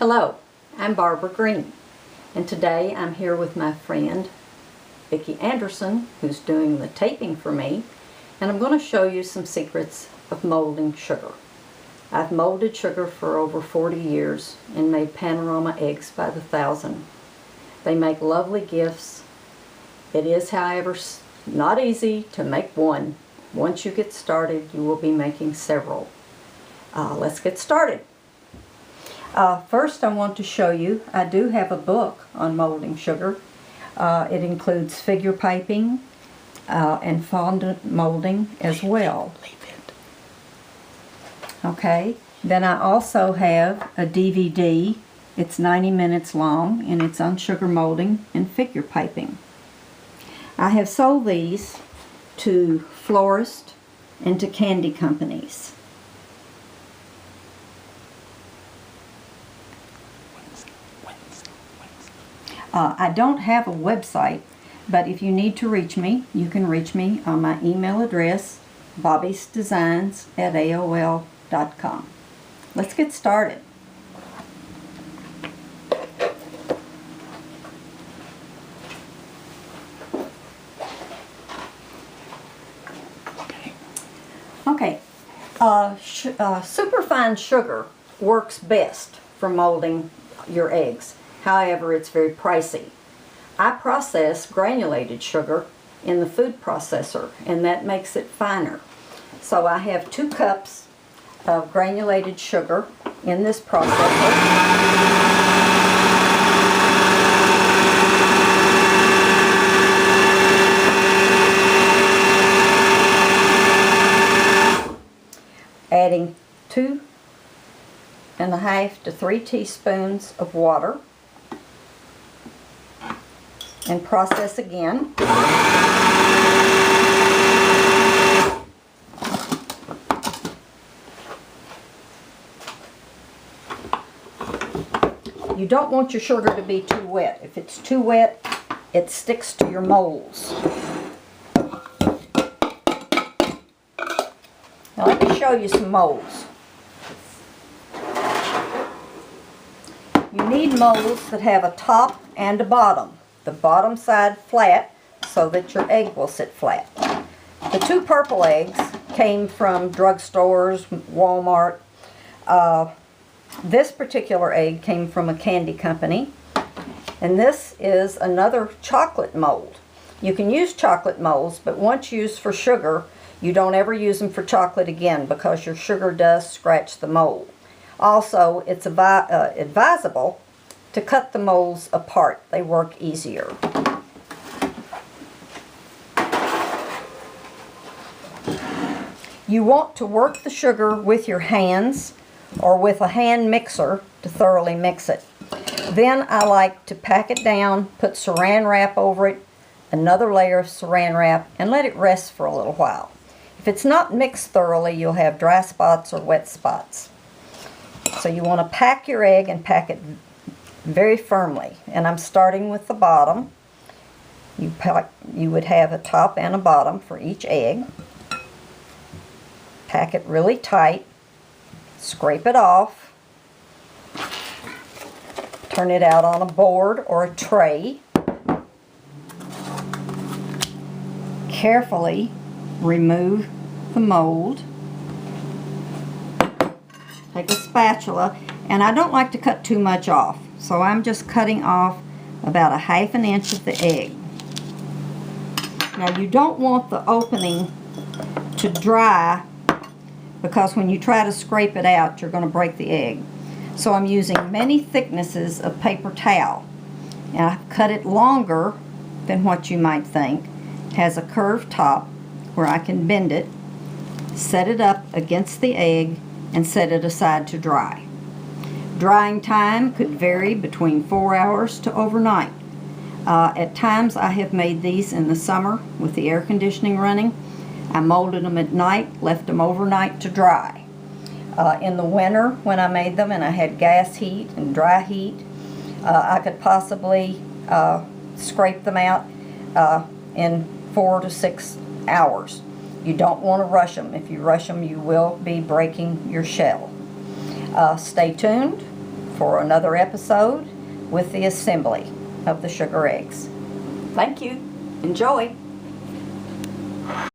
Hello, I'm Barbara Green, and today I'm here with my friend Vicki Anderson, who's doing the taping for me, and I'm going to show you some secrets of molding sugar. I've molded sugar for over 40 years and made panorama eggs by the thousand. They make lovely gifts. It is, however, not easy to make one. Once you get started, you will be making several. Let's get started. First, I want to show you, I do have a book on molding sugar. It includes figure piping and fondant molding as well. Okay, then I also have a DVD. It's 90 minutes long and it's on sugar molding and figure piping. I have sold these to florists and to candy companies. I don't have a website, but if you need to reach me, you can reach me on my email address, bobbysdesigns@aol.com. Let's get started. Okay, superfine sugar works best for molding your eggs. However, it's very pricey. I process granulated sugar in the food processor, and that makes it finer. So I have 2 cups of granulated sugar in this processor. Adding 2.5 to 3 teaspoons of water. And process again. You don't want your sugar to be too wet. If it's too wet, it sticks to your molds. Now let me show you some molds. You need molds that have a top and a bottom. The bottom side flat so that your egg will sit flat. The 2 purple eggs came from drugstores, Walmart. This particular egg came from a candy company. And this is another chocolate mold. You can use chocolate molds, but once used for sugar, you don't ever use them for chocolate again because your sugar does scratch the mold. Also, it's advisable to cut the molds apart. They work easier. You want to work the sugar with your hands or with a hand mixer to thoroughly mix it. Then I like to pack it down, put saran wrap over it, another layer of saran wrap, and let it rest for a little while. If it's not mixed thoroughly, you'll have dry spots or wet spots. So you want to pack your egg and pack it very firmly, and I'm starting with the bottom. You would have a top and a bottom for each egg. Pack it really tight, scrape it off, turn it out on a board or a tray. Carefully remove the mold. Take a spatula, and I don't like to cut too much off. So I'm just cutting off about 1/2 inch of the egg. Now you don't want the opening to dry because when you try to scrape it out, you're going to break the egg. So I'm using many thicknesses of paper towel. And I've cut it longer than what you might think. It has a curved top where I can bend it, set it up against the egg, and set it aside to dry. Drying time could vary between 4 hours to overnight. At times I have made these in the summer with the air conditioning running. I molded them at night, left them overnight to dry. In the winter when I made them and I had gas heat and dry heat, I could possibly scrape them out in 4 to 6 hours. You don't want to rush them. If you rush them, you will be breaking your shell. Stay tuned for another episode with the assembly of the sugar eggs. Thank you. Enjoy.